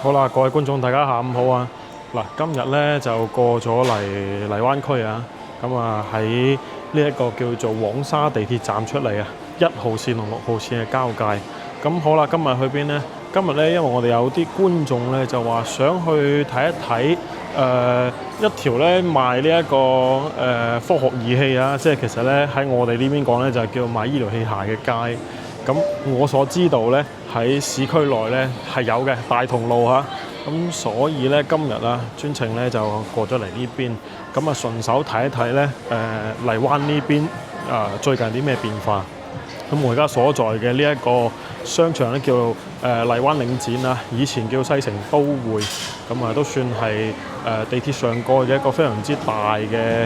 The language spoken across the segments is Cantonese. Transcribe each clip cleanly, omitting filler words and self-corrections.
好啦，各位觀眾大家下午好啊！嗱，今日咧就過咗嚟荔灣區啊，咁啊喺呢一個叫做黃沙地鐵站出嚟啊，1號線同6號線嘅交界。咁好啦，今日去邊呢？今日咧，因為我哋有啲觀眾咧就話想去睇一睇一條咧賣呢一個科學儀器啊，即係其實咧喺我哋呢邊講咧就係叫賣醫療器械嘅街。咁我所知道咧喺市區內咧係有嘅大同路嚇，咁所以咧今日啊專程咧就過咗嚟呢邊，咁啊順手睇一睇咧荔灣呢邊最近啲咩變化。咁我而家所在嘅呢一個商場咧叫荔灣領展啊，以前叫西城都會，咁啊都算係地鐵上蓋嘅一個非常之大嘅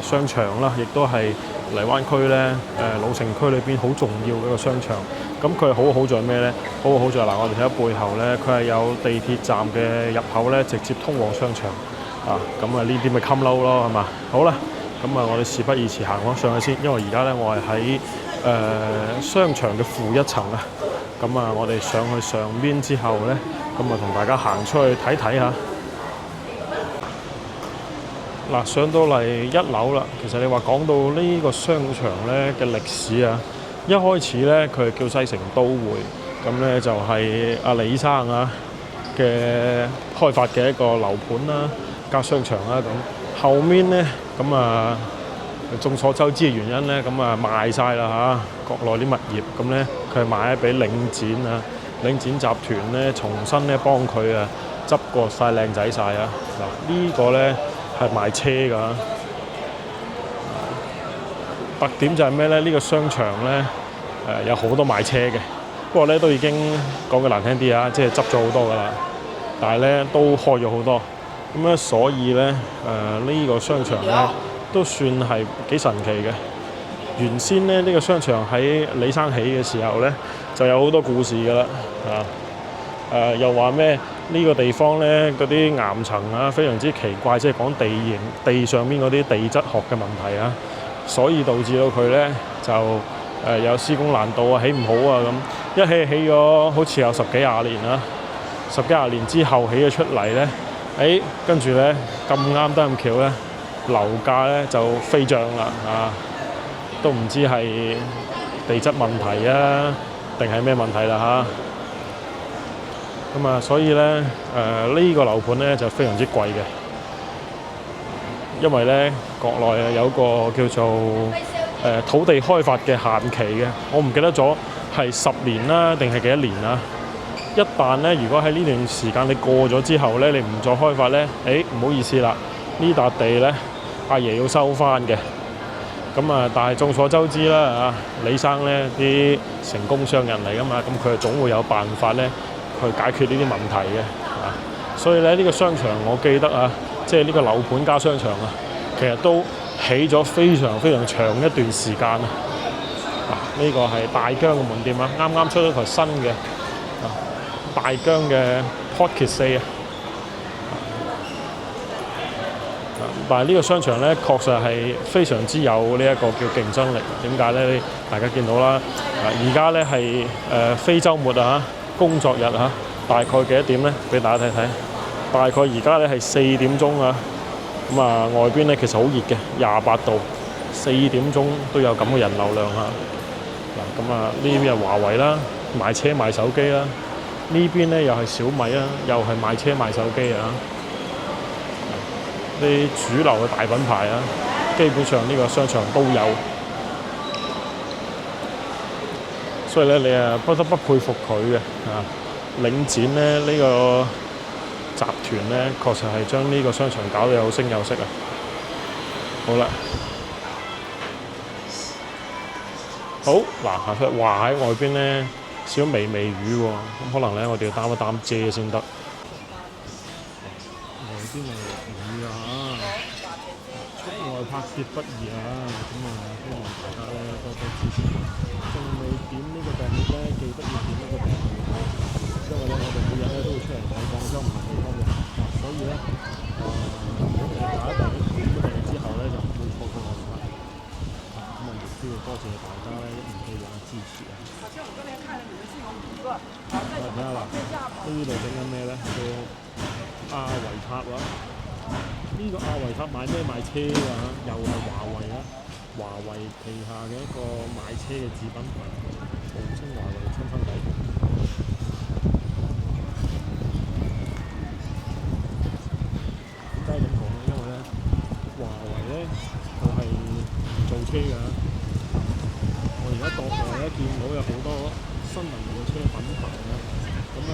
商場啦，亦都係荔灣區咧老城區裏邊好重要嘅一個商場。咁佢好在咩咧？好在嗱，我哋睇下背後咧，佢係有地鐵站嘅入口咧，直接通往商場啊。咁啊呢啲咪襟嬲咯，係嘛？好啦，咁啊我哋事不宜遲，行翻上去先，因為而家咧我係喺商場嘅負1層啊。咁啊，我哋上去上邊之後咧，咁啊同大家行出去睇睇下。嗱，上到嚟1樓啦。其實你話講到呢個商場咧嘅歷史啊，一開始咧佢係叫西城都會，咁咧就係阿李生啊嘅開發嘅一個樓盤啦，加商場啦咁。後面咧咁啊，眾所周知嘅原因咧，咁啊賣晒啦嚇，國內啲物業，咁咧佢係賣咗俾領展啊，領展集團咧重新咧幫佢啊執過晒靚仔晒啊。嗱，呢個咧係賣車㗎，特點就係咩咧？呢個商場咧有好多賣車嘅，不過咧都已經講句難聽啲啊，即係執咗好多㗎啦，但係咧都開咗好多，咁咧所以咧呢個商場咧都算係幾神奇嘅。原先咧呢個商場喺李生起嘅時候咧就有好多故事㗎啦又話咩呢個地方咧嗰啲岩層啊非常之奇怪，即係講地上面嗰啲地質學嘅問題啊，所以導致到佢咧就有施工難度啊，起唔好啊咁，一起咗好似有10幾20年啦，10幾20年之後起咗出嚟咧，跟住咧咁啱得咁巧咧，樓價咧就飛漲啦都唔知係地質問題啊定係咩問題啦咁啊，所以咧呢個樓盤咧就非常之貴嘅，因為咧國內有個叫做土地開發嘅限期嘅，我唔記得咗係10年啦定係幾多年啦。一旦咧如果喺呢段時間你過咗之後咧，你唔再開發咧，唔好意思啦，呢笪地咧阿爺要收翻嘅。咁啊，但係眾所周知啦李生咧啲成功商人嚟噶嘛，咁佢總會有辦法咧去解決呢啲問題嘅所以咧呢個商場我記得即係呢個樓盤加商場其實都起咗非常非常長一段時間呢個係大疆嘅門店啱啱出咗台新嘅大疆嘅 Pocket 4但係呢個商場咧確實係非常之有呢一個叫競爭力。點解咧？大家見到啦，而家咧係非週末工作日大概幾多點咧？俾大家睇睇。大概而家咧係4點鐘咁外邊咧其實好熱嘅，28度，4點鐘都有咁嘅人流量咁呢邊係華為啦，賣車賣手機啦。呢邊咧又係小米又係賣車賣手機啲主流嘅大品牌基本上呢個商場都有，所以咧你不得不佩服佢嘅領展咧呢個集團咧，確實係將呢個商場搞到有聲有色好啦，好嗱，行出話喺外邊咧少微微雨喎，咁可能咧我哋要擔一擔遮先得。外邊係雨出外拍攝不易咁希望大家咧多多支持。仲未點呢個訂閱咧，記得要點一個訂閱因為咧我哋每日咧都會出嚟睇廣州唔同地方嘅所以咧如果你大家點咗訂閱之後咧，就唔會錯過我哋啦。亦都要多謝大家咧一年嘅支持睇下啦，呢呢度整緊咩咧？叫阿維塔啊！呢個阿維塔賣咩？賣車㗎，又係華為啊！華為旗下嘅一個賣車嘅子品牌，號稱華為親生仔。點解咁講咧？因為咧，華為咧就係做車㗎。我而家見到有好多新能源車品牌啊，咁咧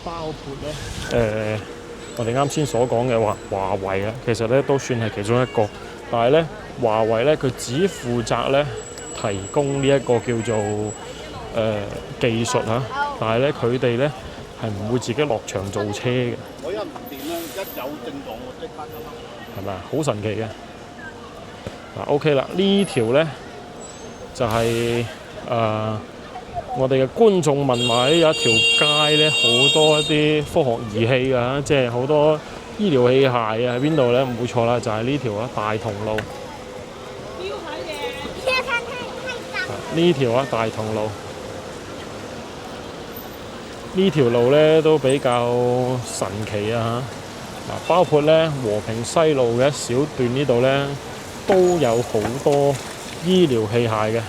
包括咧我哋啱先所講嘅華為啊，其實咧都算係其中一個，但係咧華為咧佢只負責咧提供呢一個叫做技術嚇，但係咧佢哋咧係唔會自己落場做車嘅。我一唔掂咧，一有症狀我即刻係咪啊？好神奇嘅。嗱 OK 啦，呢條咧就係我哋嘅觀眾問話有一條街咧，好多一啲科學儀器㗎，即係好多醫療器械啊，喺邊度咧？冇錯啦，就係呢條啊，大同路。呢條啊，大同路。呢條路咧都比較神奇啊！嗱，包括咧和平西路嘅一小段呢度咧，都有好多醫療器械嘅。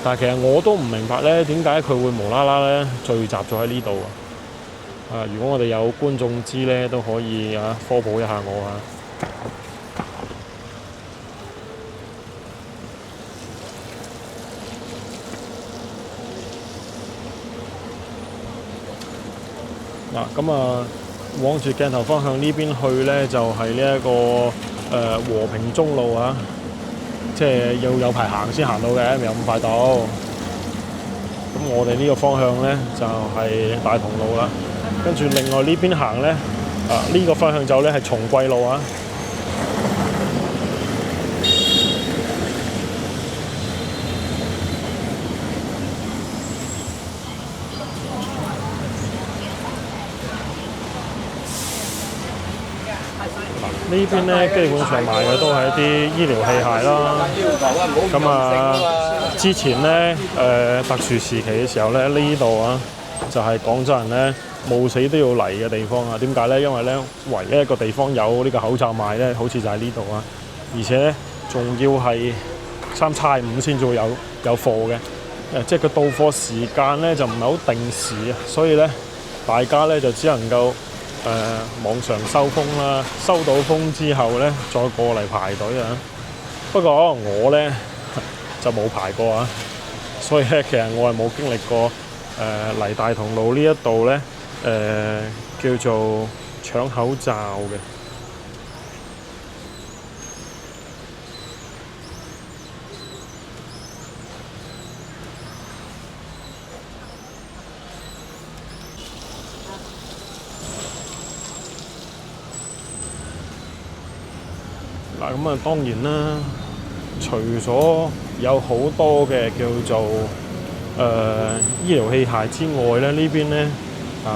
但係其實我都唔明白咧，點解佢會無啦啦咧聚集咗喺呢度啊？如果我哋有觀眾知咧，都可以科普一下我啊。嗱，咁往住鏡頭方向呢邊去咧，就係呢一個和平中路啊。即係要有排行先行到嘅，未有咁快到。咁我哋呢個方向咧就係大同路啦。跟住另外呢邊行咧，呢個方向走咧係松貴路啊。呢邊咧基本上賣嘅都係一啲醫療器械啦。咁之前咧特殊時期嘅時候咧，呢度啊就係廣州人咧冒死都要嚟嘅地方啊。點解咧？因為咧唯一一個地方有呢個口罩賣咧，好似就係呢度啊。而且咧仲要係3差5先至會有貨嘅。即係佢到貨時間咧就唔係好定時啊，所以咧大家咧就只能夠網上收風啦，收到風之後咧，再過嚟排隊啊。不過我咧就冇排過啊，所以咧其實我係冇經歷過嚟大同路呢一度咧叫做搶口罩嘅。嗱，咁當然啦，除咗有好多嘅叫做醫療器械之外咧，呢邊咧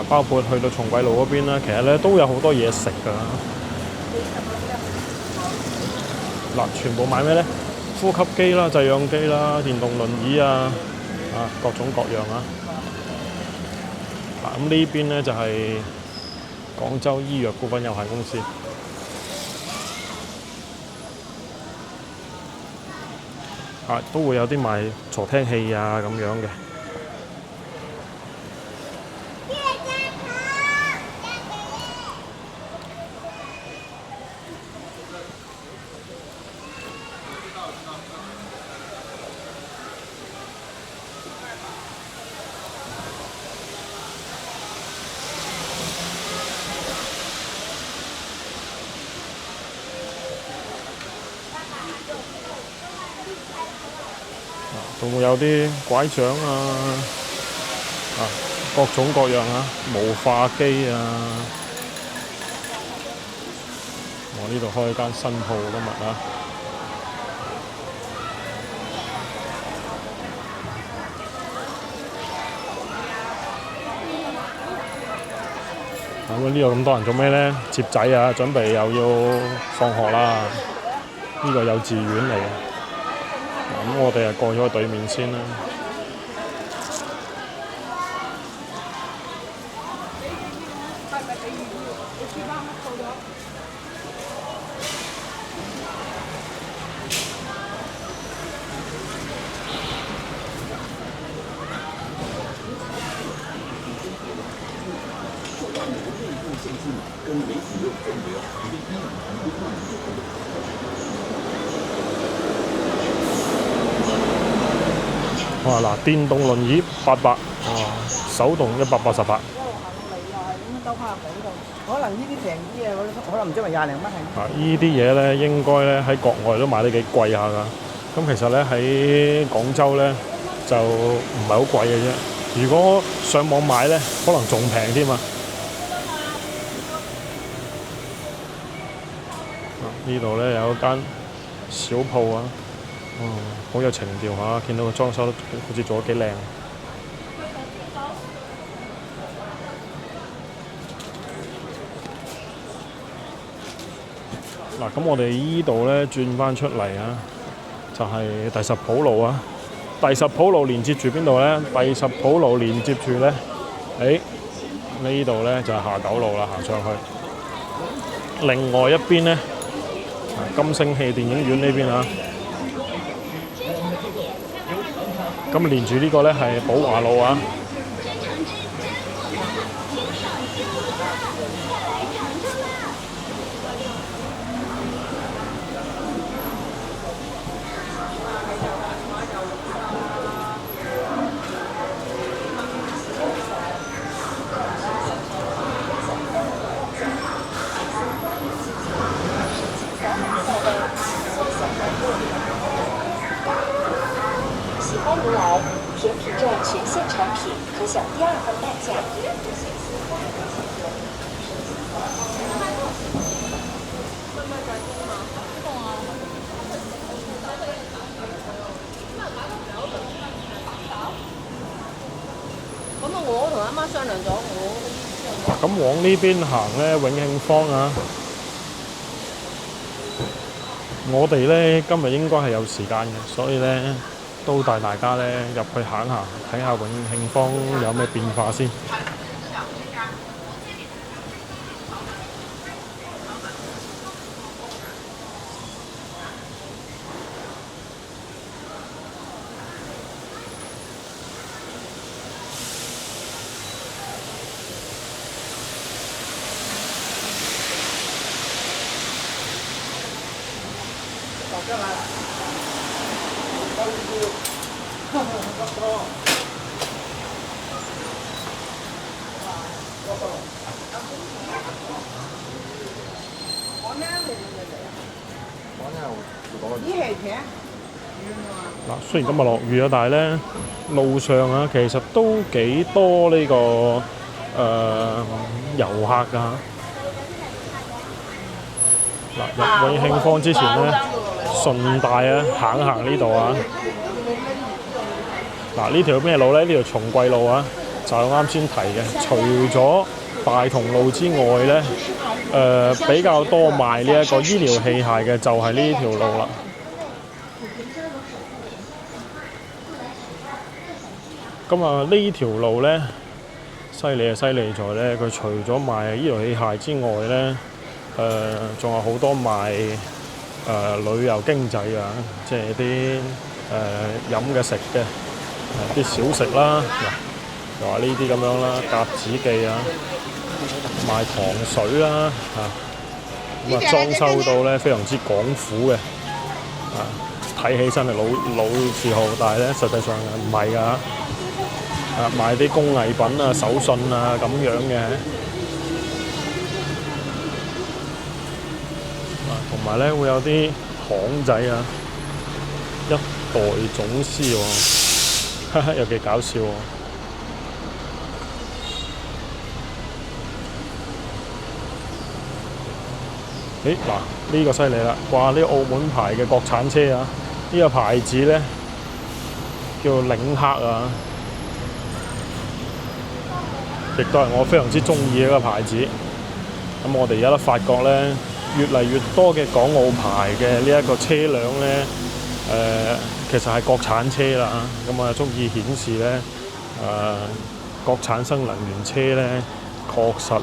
包括去到松貴路嗰邊啦，其實咧都有好多嘢食㗎。嗱，全部買咩咧？呼吸機啦、製氧機啦、電動輪椅各種各樣啊。咁呢邊咧就係廣州醫藥股份有限公司。都會有啲賣助聽器咁樣嘅。仲會有啲拐杖各種各樣霧化機我呢度開間新鋪今日咁呢度咁多人做咩咧？接仔準備又要放學啦。呢個幼稚園嚟嘅。咁我哋過咗去對面先啦。哇！嗱，電動輪椅800，哇！手動188。可能呢啲平啲啊，可能唔知咪20零蚊係。啊！依啲嘢咧，應該咧喺國外都買得幾貴下㗎。咁其實咧喺廣州咧就唔係好貴嘅啫。如果上網買咧，可能仲平添啊！呢度咧有一間小鋪啊，好有情調嚇，見到個裝修都好似做得幾靚。嗱，咁我哋依度咧轉翻出嚟啊，就係第十甫路啊。第十甫路連接住邊度咧？第十甫路連接住咧，呢度咧就係下九路啦，行上去。另外一邊咧，金星戲電影院呢邊啊。咁連住呢個咧係寶華路啊。甜品站全线产品可享第2份半价。咁啊，我同阿媽商量咗，咁往呢邊行咧，永慶坊啊，我哋咧今日應該係有時間嘅，所以咧都帶大家咧入去行下，睇下永慶坊有咩變化先。嗱，雖然今日落雨啊，但係咧路上啊，其實都幾多呢個遊客㗎。嗱，入永慶坊之前咧，順帶啊行呢度啊。嗱，呢條咩路咧？呢條松貴路啊，就係啱先提嘅。除咗大同路之外咧，比較多賣呢一個醫療器械嘅就係呢條路啦。咁啊，呢條路咧，犀利啊！犀利在咧，佢除咗賣醫療器械之外咧，仲有好多賣旅遊經濟啊，即係啲飲嘅食嘅，啲小食啦，嗱，又話呢啲咁樣啦，甲子記啊，賣糖水啦，咁啊裝修到咧非常之廣府嘅，睇起身係老字號，但係咧實際上唔係㗎。賣啲工藝品啊、手信啊咁樣嘅，同埋咧會有啲巷仔啊，一代總師喎，又幾搞笑喎！嗱呢個犀利啦！哇，呢個澳門牌嘅國產車啊，呢個牌子咧叫領克啊。亦都係我非常之中意嘅一個牌子。咁我哋而家都發覺咧，越嚟越多嘅港澳牌嘅呢一個車輛咧，其實係國產車啦。咁啊，足以顯示咧，國產新能源車咧，確實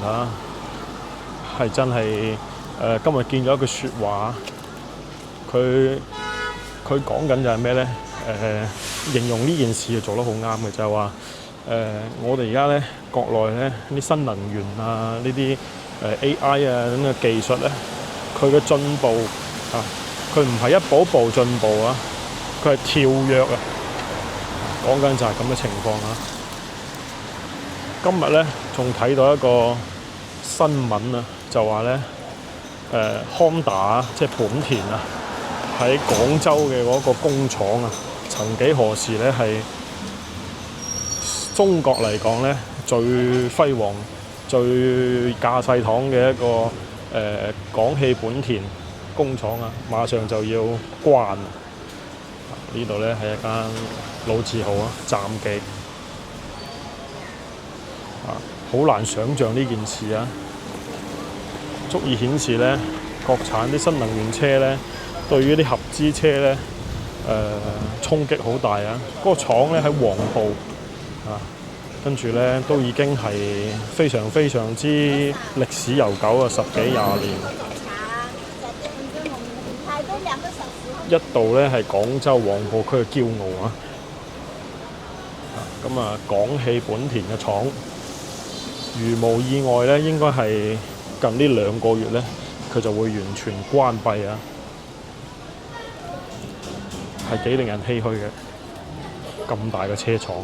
係真係今日見咗一句説話，佢講緊就係咩咧？形容呢件事做得好啱嘅，就係話我哋而家咧國內咧啲新能源啊，呢啲AI 啊咁嘅技術咧，佢嘅進步啊，佢唔係一步一步進步啊，佢係跳躍啊。講緊就係咁嘅情況啊！今日咧仲睇到一個新聞啊，就話咧Honda 即係本田啊，喺廣州嘅嗰個工廠啊，曾幾何時咧係中國嚟講咧最輝煌、最架勢堂嘅一個廣汽本田工廠啊，馬上就要關。呢度咧係一間老字號啊，暫記啊，好難想像呢件事啊，足以顯示咧國產啲新能源車咧對於啲合資車咧衝擊好大啊！嗰個廠咧喺黃埔啊，跟住咧都已經係非常非常之歷史悠久啊，十幾廿年。一度咧係廣州黃埔區嘅驕傲啊！咁啊，廣汽本田嘅廠，如無意外咧，應該係近呢2個月咧，佢就會完全關閉啊！係幾令人唏噓嘅，咁大嘅車廠。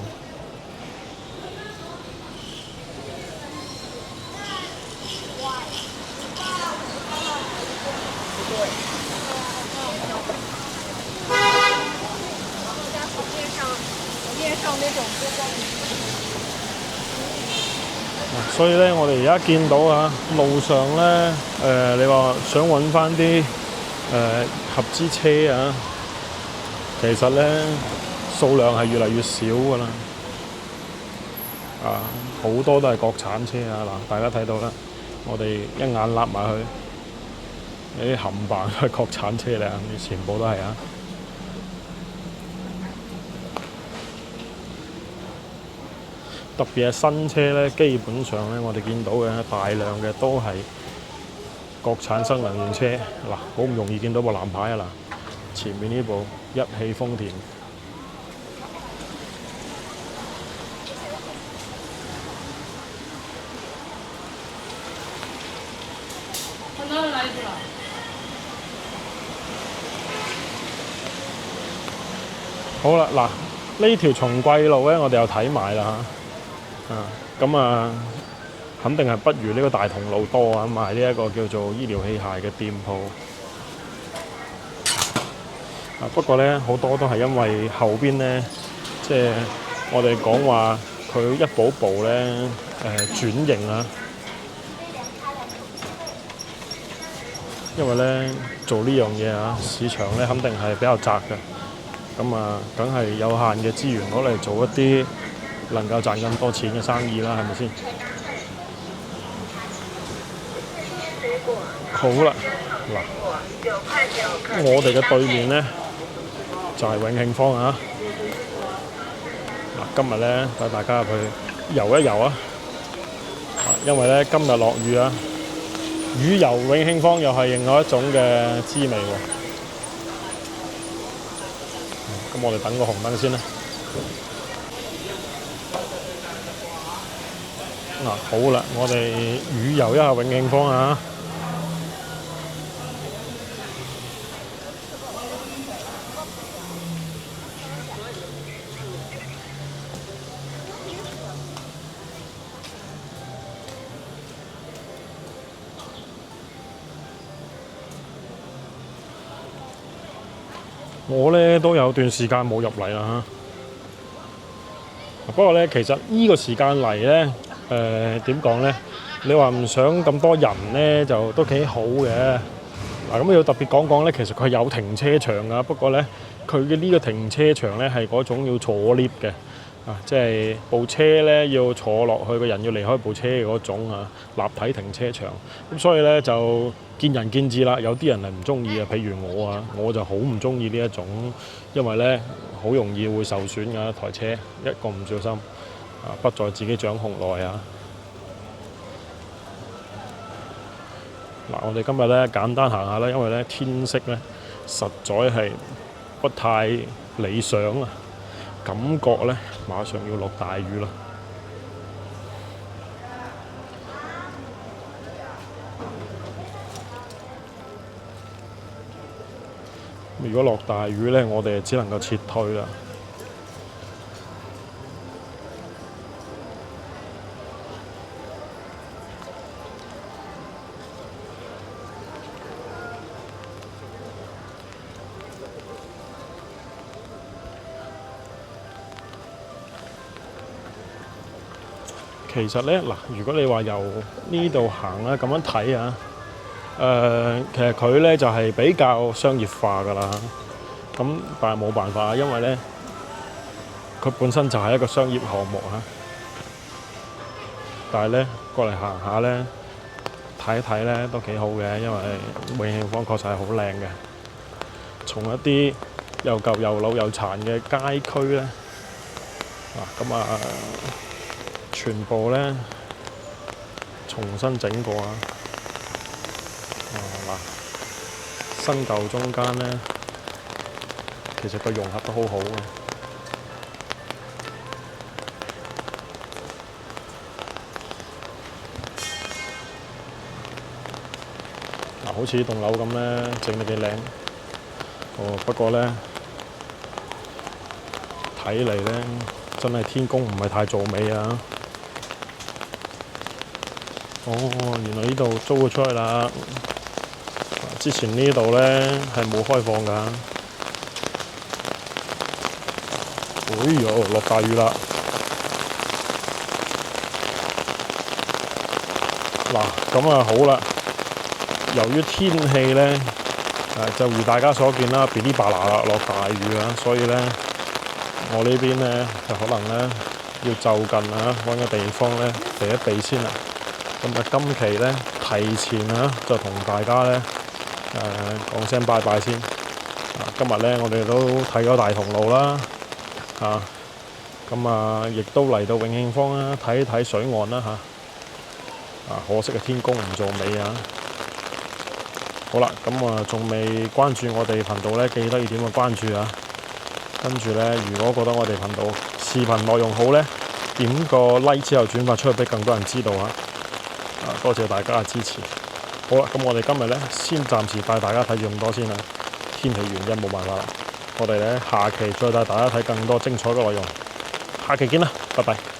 所以咧，我哋而家見到啊，路上咧，你話想揾翻啲合資車啊，其實咧數量係越嚟越少㗎啦。啊，好多都係國產車啊！嗱，大家睇到啦，我哋一眼揦埋去，呢啲冚唪唥都係國產車嚟啊！全部都係啊！特別係新車咧，基本上咧，我哋見到嘅大量嘅都係國產新能源車。嗱，好唔容易見到部藍牌啊！嗱，前面呢部一汽豐田。好啦，嗱，呢條松貴路咧，我哋又睇埋啦嚇。咁啊，肯定係不如呢個大同路多啊！賣呢一個叫做醫療器械嘅店鋪。不過咧，好多都係因為後邊咧，即係我哋講話佢一步步咧轉型啊。因為咧做呢樣嘢啊，市場咧肯定係比較窄嘅。咁啊，梗係有限嘅資源攞嚟做一啲能夠賺更多錢嘅生意啦，係咪先？好啦，嗱，我哋嘅對面咧就係永慶坊啊！嗱，今日咧帶大家入去遊一遊啊！因為咧今日落雨啊，雨遊永慶坊又係另外一種嘅滋味喎。咁我哋等個紅燈先啦。嗱，好啦，我哋雨遊一下永慶坊啊！我咧都有段時間冇入嚟啦嚇。不過咧，其實呢個時間嚟咧，點講咧？你話唔想咁多人咧，就都幾好嘅。嗱，咁要特別講講咧，其實佢有停車場噶，不過咧，佢嘅呢個停車場咧係嗰種要坐 lift 嘅。啊，即係部車咧要坐落去，個人要離開部車嘅嗰種啊，立體停車場。咁所以咧就見仁見智啦。有啲人係唔中意啊，譬如我啊，我就好唔中意呢一種，因為咧好容易會受損㗎，台車一個唔小心啊，不在自己掌控內啊。嗱，我哋今日咧簡單行下啦，因為咧天色咧實在係不太理想啊，感覺咧馬上要落大雨啦。如果落大雨咧，我哋只能夠撤退啦。其實咧嗱，如果你話由呢度行啦，咁樣睇啊，其實佢咧就係比較商業化㗎啦。咁但係冇辦法，因為咧佢本身就係一個商業項目嚇。但係咧過嚟行下咧，睇一睇咧都幾好嘅，因為永慶坊確實係好靚嘅。從一啲又舊又老又殘嘅街區咧，嗱咁啊〜全部咧重新整過啊！嗱，新舊中間咧，其實個融合都好好嘅。嗱，好似呢棟樓咁咧，整得幾靚。不過咧，睇嚟咧，真係天公唔係太造美啊！原來呢度租咗出去啦。之前呢度咧係冇開放㗎。哎呦，落大雨啦！嗱，咁啊好啦。由於天氣咧，就如大家所見啦，噼哩啪啦啦落大雨啊，所以咧我呢邊咧就可能咧要就近啊，揾個地方咧避一避先啦。咁啊，今期咧提前啊，就同大家咧講聲拜拜先。今日咧我哋都睇咗大同路啦，咁亦都嚟到永慶坊啦，睇一睇水岸啦嚇。可惜嘅天公唔做美啊！好啦，咁仲未關注我哋頻道咧，記得要點個關注啊！跟住咧，如果覺得我哋頻道視頻內容好咧，點個 like 之後轉發出去俾更多人知道啊！多謝大家嘅支持。好啦，咁我哋今日咧先暫時帶大家睇住咁多先啦。天氣原因冇辦法啦，我哋咧下期再帶大家睇更多精彩嘅內容。下期見啦，拜拜。